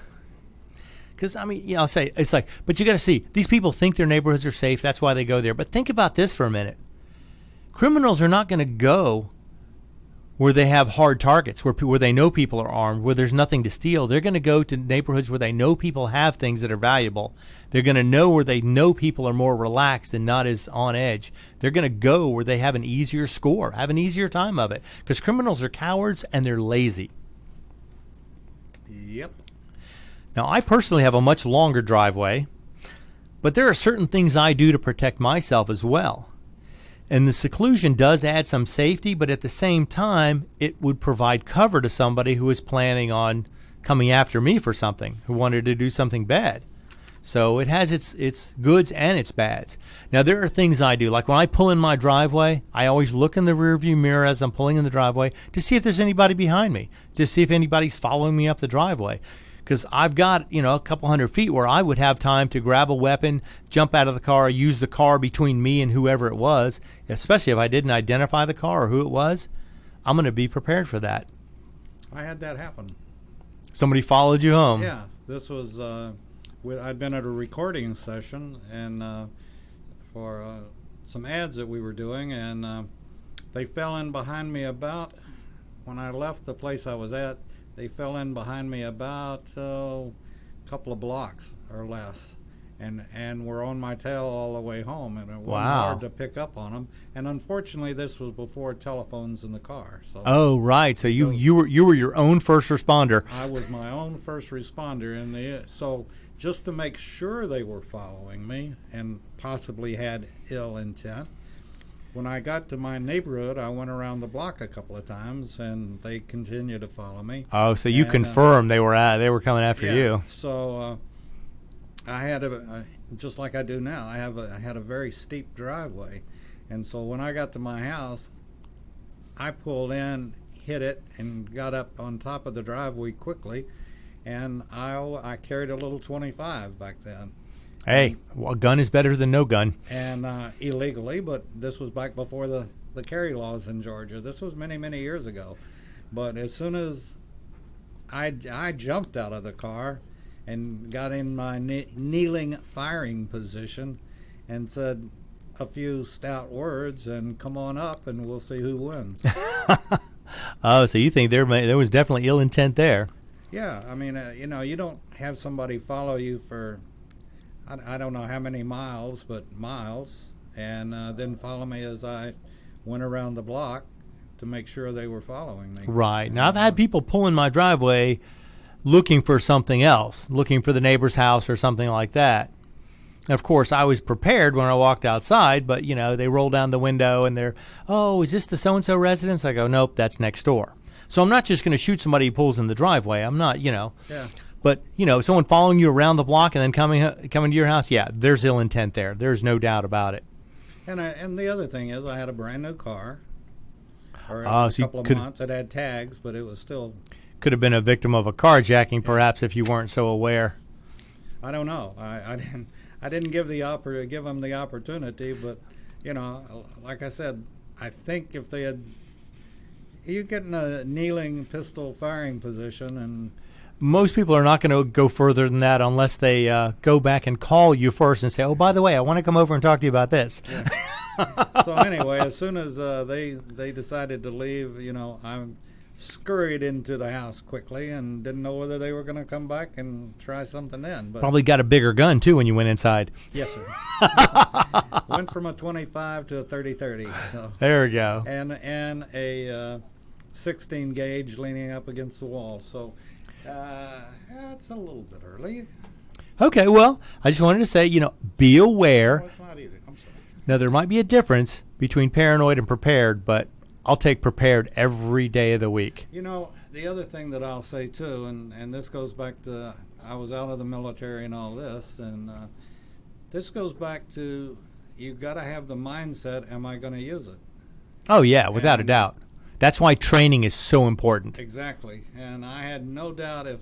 Because, I'll say, it's like, but you got to see, these people think their neighborhoods are safe. That's why they go there. But think about this for a minute. Criminals are not going to go where they have hard targets, where they know people are armed, where there's nothing to steal. They're going to go to neighborhoods where they know people have things that are valuable. They're going to know where they know people are more relaxed and not as on edge. They're going to go where they have an easier score, have an easier time of it, because criminals are cowards and they're lazy. Yep. Now, I personally have a much longer driveway, but there are certain things I do to protect myself as well. And the seclusion does add some safety, but at the same time, it would provide cover to somebody who is planning on coming after me for something, who wanted to do something bad. So it has its goods and its bads. Now, there are things I do. Like when I pull in my driveway, I always look in the rearview mirror as I'm pulling in the driveway to see if there's anybody behind me, to see if anybody's following me up the driveway. Because I've got, a couple hundred feet where I would have time to grab a weapon, jump out of the car, use the car between me and whoever it was, especially if I didn't identify the car or who it was. I'm going to be prepared for that. I had that happen. Somebody followed you home. Yeah, this was, I'd been at a recording session and for some ads that we were doing, and they fell in behind me about, when I left the place I was at, they fell in behind me about a couple of blocks or less, and were on my tail all the way home, and it wasn't hard to pick up on them. And unfortunately, this was before telephones in the car. So oh, right. So you were your own first responder. I was my own first responder, so just to make sure they were following me and possibly had ill intent. When I got to my neighborhood, I went around the block a couple of times, and they continued to follow me. Oh, so you confirmed they were coming after you. So I had just like I do now. I had a very steep driveway, and so when I got to my house, I pulled in, hit it, and got up on top of the driveway quickly, and I carried a little .25 back then. Hey, a gun is better than no gun. And illegally, but this was back before the carry laws in Georgia. This was many, many years ago. But as soon as I jumped out of the car and got in my kneeling firing position and said a few stout words and come on up and we'll see who wins. Oh, so you think there was definitely ill intent there. Yeah, I mean, you don't have somebody follow you for I don't know how many miles, but miles, and then follow me as I went around the block to make sure they were following me. Right. Now, I've had people pull in my driveway looking for something else, looking for the neighbor's house or something like that. And of course, I was prepared when I walked outside, but, they roll down the window and they're, oh, is this the so-and-so residence? I go, nope, that's next door. So I'm not just going to shoot somebody who pulls in the driveway. I'm not, Yeah. But, someone following you around the block and then coming to your house, yeah, there's ill intent there. There's no doubt about it. And the other thing is I had a brand new car. Or so a couple of months. It had tags, but it was still... Could have been a victim of a carjacking, perhaps, if you weren't so aware. I don't know. I didn't give them the opportunity, but, like I said, I think if they had... You get in a kneeling pistol firing position and... Most people are not going to go further than that unless they go back and call you first and say, oh, by the way, I want to come over and talk to you about this. Yeah. So anyway, as soon as they decided to leave, I scurried into the house quickly and didn't know whether they were going to come back and try something then. But probably got a bigger gun, too, when you went inside. Yes, sir. Went from a .25 to a .30-30. So. There we go. And a 16 gauge leaning up against the wall. So... it's a little bit early. Okay, well, I just wanted to say, be aware. Oh, it's not easy. I'm sorry. Now, there might be a difference between paranoid and prepared, but I'll take prepared every day of the week. The other thing that I'll say, too, and this goes back to, I was out of the military and all this, and this goes back to, you've got to have the mindset, am I going to use it? Oh, yeah, without a doubt. That's why training is so important. Exactly. And I had no doubt if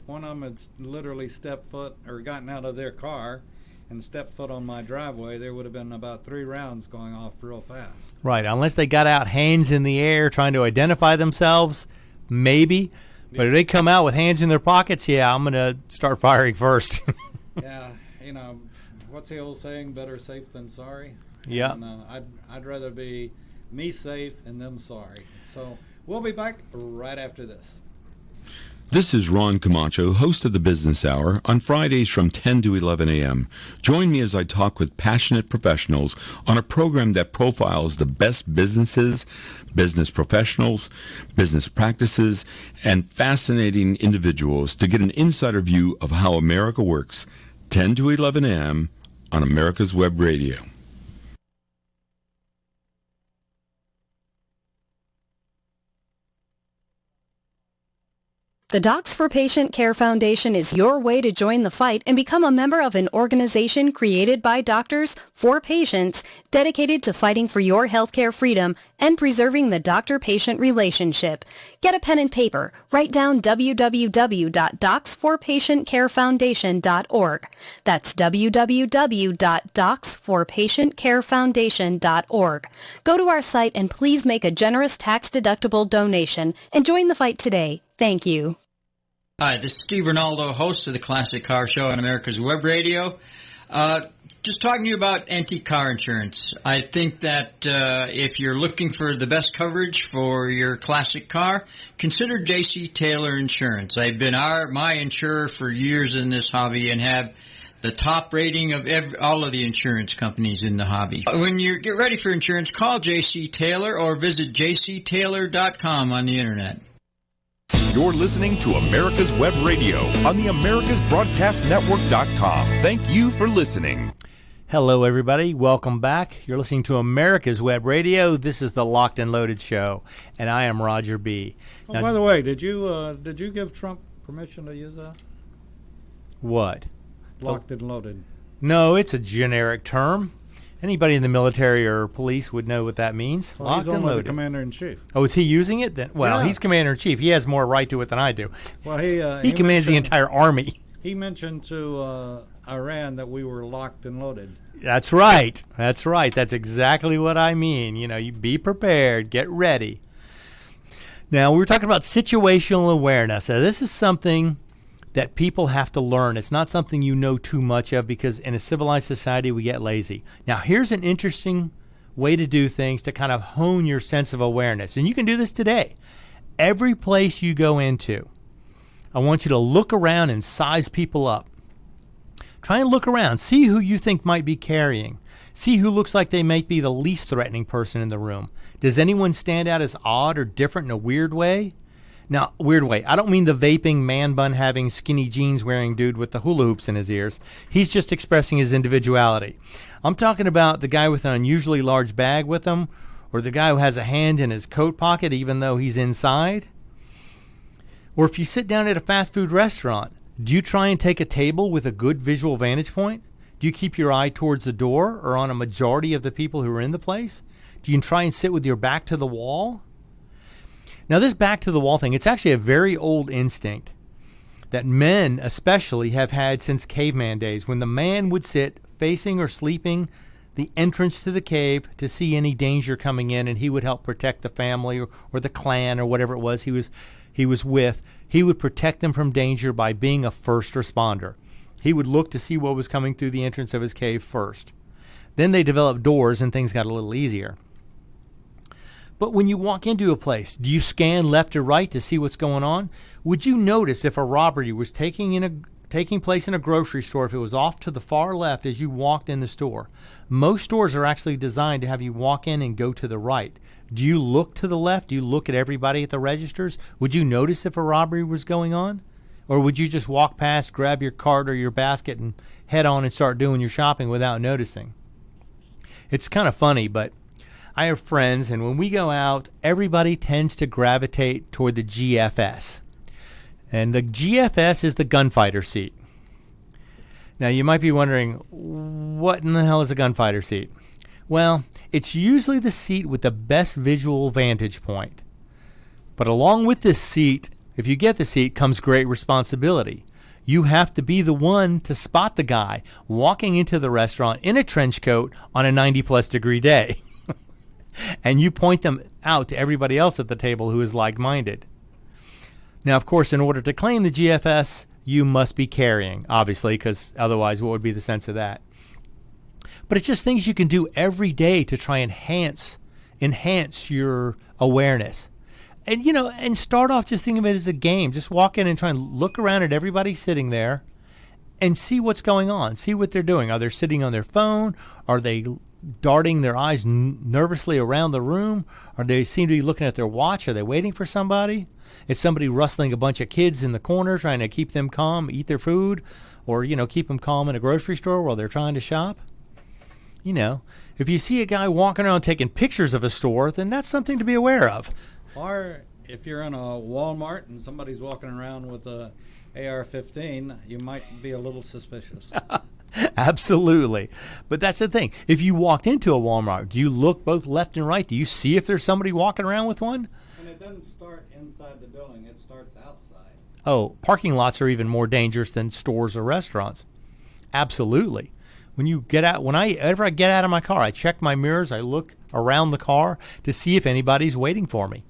one of them had literally stepped foot or gotten out of their car and stepped foot on my driveway, there would have been about 3 rounds going off real fast. Right. Unless they got out hands in the air trying to identify themselves, maybe. But if they come out with hands in their pockets, yeah, I'm going to start firing first. Yeah. What's the old saying? Better safe than sorry? Yeah. And, I'd rather be me safe and them sorry. So We'll be back right after this. This is Ron Camacho, host of the Business Hour, on Fridays from 10 to 11 a.m. Join me as I talk with passionate professionals on a program that profiles the best businesses, business professionals, business practices, and fascinating individuals to get an insider view of how America works. 10 to 11 a.m. on America's Web Radio. The Docs for Patient Care Foundation is your way to join the fight and become a member of an organization created by doctors for patients dedicated to fighting for your healthcare freedom and preserving the doctor-patient relationship. Get a pen and paper. Write down www.docsforpatientcarefoundation.org. That's www.docsforpatientcarefoundation.org. Go to our site and please make a generous tax-deductible donation and join the fight today. Thank you. Hi, this is Steve Ronaldo, host of the Classic Car Show on America's Web Radio. Just talking to you about antique car insurance. I think that if you're looking for the best coverage for your classic car, consider J.C. Taylor Insurance. I've been my insurer for years in this hobby and have the top rating of all of the insurance companies in the hobby. When you get ready for insurance, call J.C. Taylor or visit jctaylor.com on the internet. You're listening to America's Web Radio on the AmericasBroadcastNetwork.com. Thank you for listening. Hello, everybody. Welcome back. You're listening to America's Web Radio. This is the Locked and Loaded Show, and I am Roger B. Oh, Now, by the way, did you give Trump permission to use that? what? Locked and loaded. No, it's a generic term. Anybody in the military or police would know what that means. Well, Locked he's and only the loaded. commander-in-chief. Oh, is he using it then? Well, Yeah. he's commander-in-chief. He has more right to it than I do. Well, He commands the mentioned- entire army. He mentioned to Iran that we were locked and loaded. That's right. That's right. That's exactly what I mean. You know, you be prepared. Get ready. Now, we were talking about situational awareness. Now, this is something that people have to learn. It's not something you know too much of because in a civilized society, we get lazy. Now, here's an interesting way to do things to kind of hone your sense of awareness. And you can do this today. Every place you go into, I want you to look around and size people up. Try and look around. See who you think might be carrying. See who looks like they might be the least threatening person in the room. Does anyone stand out as odd or different in a weird way? Now, weird way. I don't mean the vaping, man bun having, skinny jeans wearing dude with the hula hoops in his ears. He's just expressing his individuality. I'm talking about the guy with an unusually large bag with him, or the guy who has a hand in his coat pocket even though he's inside. Or if you sit down at a fast food restaurant, do you try and take a table with a good visual vantage point? Do you keep your eye towards the door or on a majority of the people who are in the place? Do you try and sit with your back to the wall? Now, this back to the wall thing, it's actually a very old instinct that men especially have had since caveman days, when the man would sit facing or sleeping the entrance to the cave to see any danger coming in, and he would help protect the family or the clan or whatever it was he was with. He would protect them from danger by being a first responder. He would look to see what was coming through the entrance of his cave first. Then they developed doors and things got a little easier. But when you walk into a place, do you scan left or right to see what's going on? Would you notice if a robbery was taking place in a grocery store, if it was off to the far left as you walked in the store? Most stores are actually designed to have you walk in and go to the right. Do you look to the left? Do you look at everybody at the registers? Would you notice if a robbery was going on? Or would you just walk past, grab your cart or your basket, and head on and start doing your shopping without noticing? It's kind of funny, but I have friends, and when we go out, everybody tends to gravitate toward the GFS. And the GFS is the gunfighter seat. Now, you might be wondering, what in the hell is a gunfighter seat? Well, it's usually the seat with the best visual vantage point. But along with this seat, if you get the seat, comes great responsibility. You have to be the one to spot the guy walking into the restaurant in a trench coat on a 90-plus degree day. And you point them out to everybody else at the table who is like-minded. Now, of course, in order to claim the GFS, you must be carrying, obviously, because otherwise what would be the sense of that? But it's just things you can do every day to try and enhance your awareness. And, and start off just thinking of it as a game. Just walk in and try and look around at everybody sitting there and see what's going on. See what they're doing. Are they sitting on their phone? Are they darting their eyes nervously around the room? Or they seem to be looking at their watch? Are they waiting for somebody? Is somebody rustling a bunch of kids in the corner trying to keep them calm, eat their food? Or, keep them calm in a grocery store while they're trying to shop? If you see a guy walking around taking pictures of a store, then that's something to be aware of. Or if you're in a Walmart and somebody's walking around with a AR-15, you might be a little suspicious. Absolutely. But that's the thing. If you walked into a Walmart, do you look both left and right? Do you see if there's somebody walking around with one? And it doesn't start inside the building. It starts outside. Oh, parking lots are even more dangerous than stores or restaurants. Absolutely. When you get out, whenever I get out of my car, I check my mirrors. I look around the car to see if anybody's waiting for me,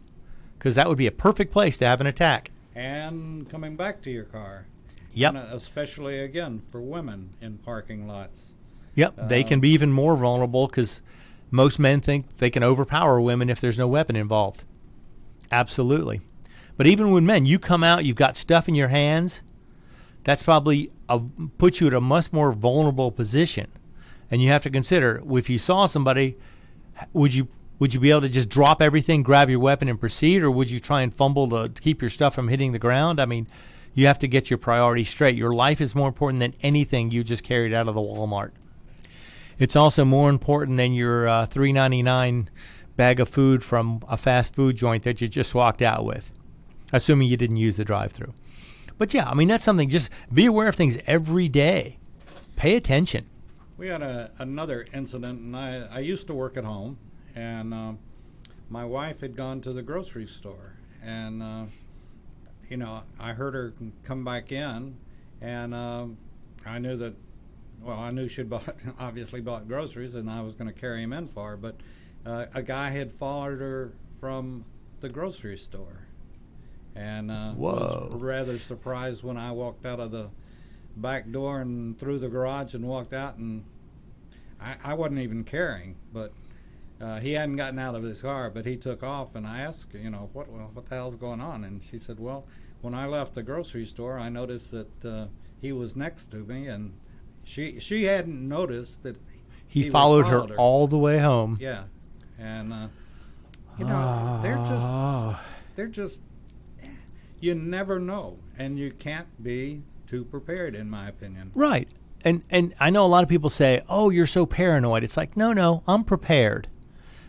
because that would be a perfect place to have an attack. And coming back to your car. Yep. And especially, again, for women in parking lots. Yep. They can be even more vulnerable because most men think they can overpower women if there's no weapon involved. Absolutely. But even with men, you come out, you've got stuff in your hands, that's probably puts you at a much more vulnerable position. And you have to consider, if you saw somebody, would you be able to just drop everything, grab your weapon, and proceed, or would you try and fumble to keep your stuff from hitting the ground? I mean, you have to get your priorities straight. Your life is more important than anything you just carried out of the Walmart. It's also more important than your $3.99 bag of food from a fast food joint that you just walked out with, assuming you didn't use the drive-thru. But yeah, I mean, that's something. Just be aware of things every day. Pay attention. We had another incident, and I used to work at home, and my wife had gone to the grocery store, and I heard her come back in, and I knew she'd obviously bought groceries, and I was going to carry them in for her, but a guy had followed her from the grocery store, and was rather surprised when I walked out of the back door and through the garage and walked out, and I wasn't even carrying, but he hadn't gotten out of his car, but he took off, and I asked, what the hell's going on? And she said, well, when I left the grocery store, I noticed that he was next to me, and she hadn't noticed that he followed her all the way home. Yeah, and they're just you never know, and you can't be too prepared, in my opinion. Right. And I know a lot of people say, oh, you're so paranoid. It's like, no, I'm prepared.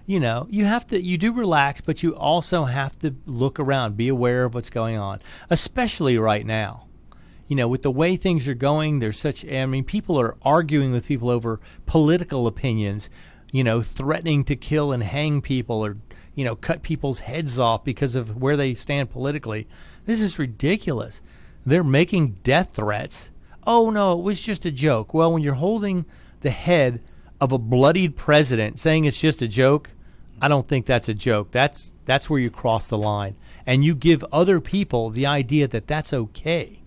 You do relax, but you also have to look around, be aware of what's going on, especially right now. With the way things are going, people are arguing with people over political opinions, threatening to kill and hang people or, cut people's heads off because of where they stand politically. This is ridiculous. They're making death threats. Oh, no, it was just a joke. Well, when you're holding the head of a bloodied president saying it's just a joke, I don't think that's a joke. That's where you cross the line. And you give other people the idea that that's okay.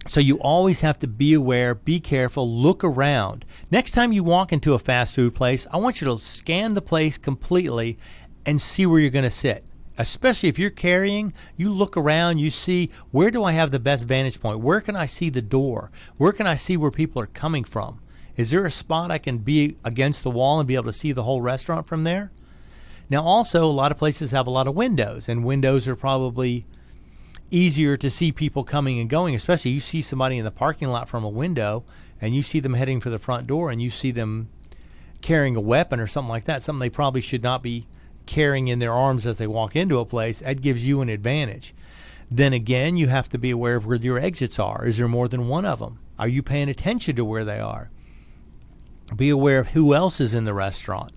So you always have to be aware, be careful, look around. Next time you walk into a fast food place, I want you to scan the place completely and see where you're going to sit. Especially if you're carrying, you look around, you see, where do I have the best vantage point? Where can I see the door? Where can I see where people are coming from? Is there a spot I can be against the wall and be able to see the whole restaurant from there? Now, also, a lot of places have a lot of windows, and windows are probably easier to see people coming and going, especially you see somebody in the parking lot from a window, and you see them heading for the front door, and you see them carrying a weapon or something like that, something they probably should not be carrying in their arms as they walk into a place. That gives you an advantage. Then again, you have to be aware of where your exits are. Is there more than one of them? Are you paying attention to where they are? Be aware of who else is in the restaurant.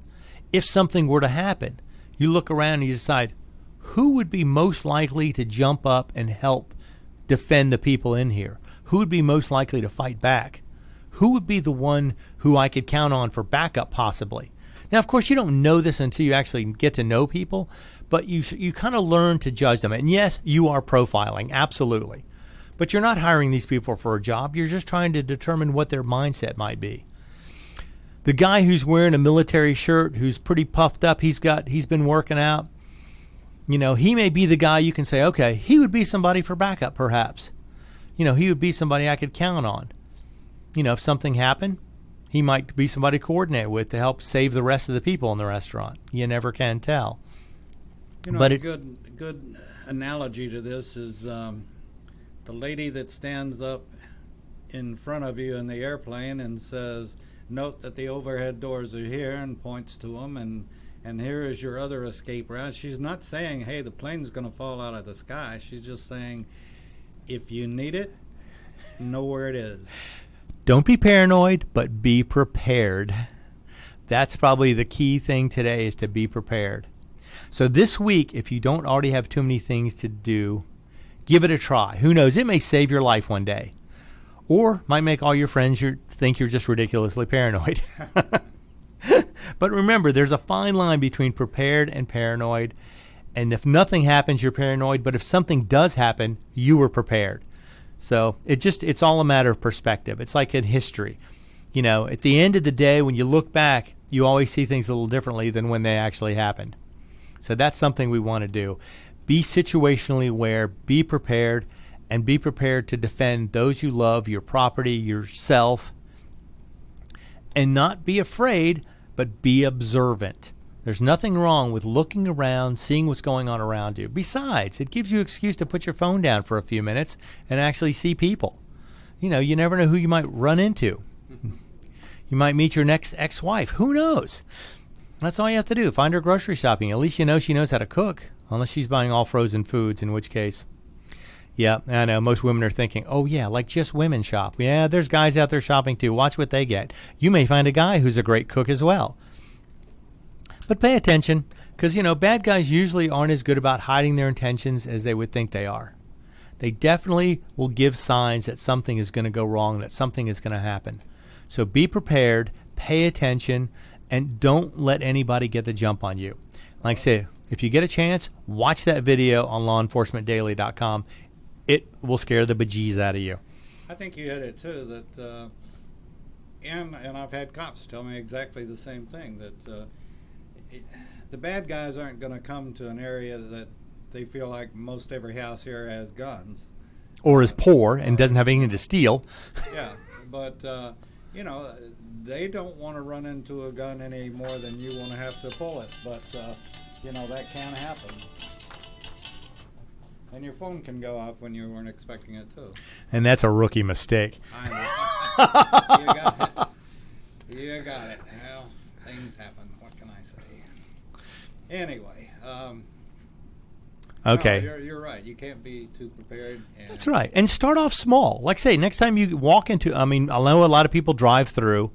If something were to happen, you look around and you decide, who would be most likely to jump up and help defend the people in here? Who would be most likely to fight back? Who would be the one who I could count on for backup possibly? Now, of course, you don't know this until you actually get to know people, but you kind of learn to judge them. And yes, you are profiling, absolutely. But you're not hiring these people for a job. You're just trying to determine what their mindset might be. The guy who's wearing a military shirt, who's pretty puffed up, he's been working out. He may be the guy you can say, okay, he would be somebody for backup, perhaps. He would be somebody I could count on. If something happened, he might be somebody to coordinate with to help save the rest of the people in the restaurant. You never can tell. A good analogy to this is the lady that stands up in front of you in the airplane and says, note that the overhead doors are here, and points to them, and here is your other escape route. She's not saying, hey, the plane's going to fall out of the sky. She's just saying, if you need it, know where it is. Don't be paranoid, but be prepared. That's probably the key thing today, is to be prepared. So this week, if you don't already have too many things to do, give it a try. Who knows? It may save your life one day. Or might make all your friends think you're just ridiculously paranoid. But remember, there's a fine line between prepared and paranoid. And if nothing happens, you're paranoid. But if something does happen, you were prepared. So it's all a matter of perspective. It's like in history. At the end of the day, when you look back, you always see things a little differently than when they actually happened. So that's something we want to do. Be situationally aware, be prepared, and be prepared to defend those you love, your property, yourself, and not be afraid, but be observant. There's nothing wrong with looking around, seeing what's going on around you. Besides, it gives you an excuse to put your phone down for a few minutes and actually see people. You never know who you might run into. You might meet your next ex-wife. Who knows? That's all you have to do. Find her grocery shopping. At least she knows how to cook, unless she's buying all frozen foods, in which case... Yeah, I know. Most women are thinking, oh, yeah, like just women shop. Yeah, there's guys out there shopping too. Watch what they get. You may find a guy who's a great cook as well. But pay attention, because, bad guys usually aren't as good about hiding their intentions as they would think they are. They definitely will give signs that something is going to go wrong, that something is going to happen. So be prepared, pay attention, and don't let anybody get the jump on you. Like I say, if you get a chance, watch that video on lawenforcementdaily.com. It will scare the bejeez out of you. I think you hit it too, that and I've had cops tell me exactly the same thing, that the bad guys aren't going to come to an area that they feel like most every house here has guns. Or is poor and doesn't have anything to steal. Yeah, but, they don't want to run into a gun any more than you want to have to pull it. But, that can happen. And your phone can go off when you weren't expecting it to. And that's a rookie mistake. I know. You got it. Well, things happen. What can I say? Anyway. Okay. No, you're right. You can't be too prepared. That's right. And start off small. Like I say, next time you walk into, I know a lot of people drive through,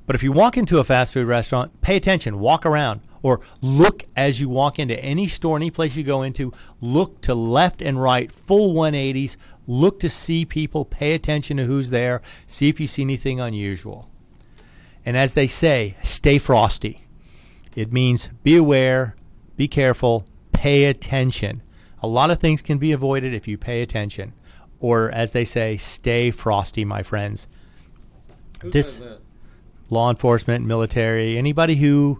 but if you walk into a fast food restaurant, pay attention. Walk around. Or look as you walk into any store, any place you go into, look to left and right, full 180s. Look to see people, pay attention to who's there, see if you see anything unusual. And as they say, stay frosty. It means be aware, be careful, pay attention. A lot of things can be avoided if you pay attention. Or as they say, stay frosty, my friends. Who says that? Law enforcement, military, anybody who's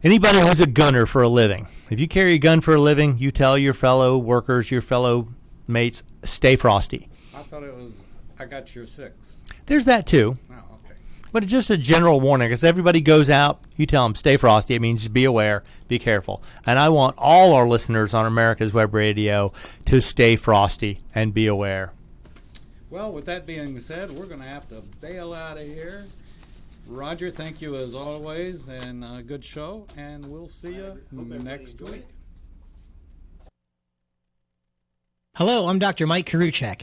a gunner for a living. If you carry a gun for a living, you tell your fellow workers, your fellow mates, stay frosty. I thought it was, I got your 6. There's that too. Oh, okay. But it's just a general warning. As everybody goes out, you tell them, stay frosty. It means just be aware, be careful. And I want all our listeners on America's Web Radio to stay frosty and be aware. Well, with that being said, we're going to have to bail out of here. Roger, thank you as always, and good show, and we'll see you next week. Hello, I'm Dr. Mike Karuchek.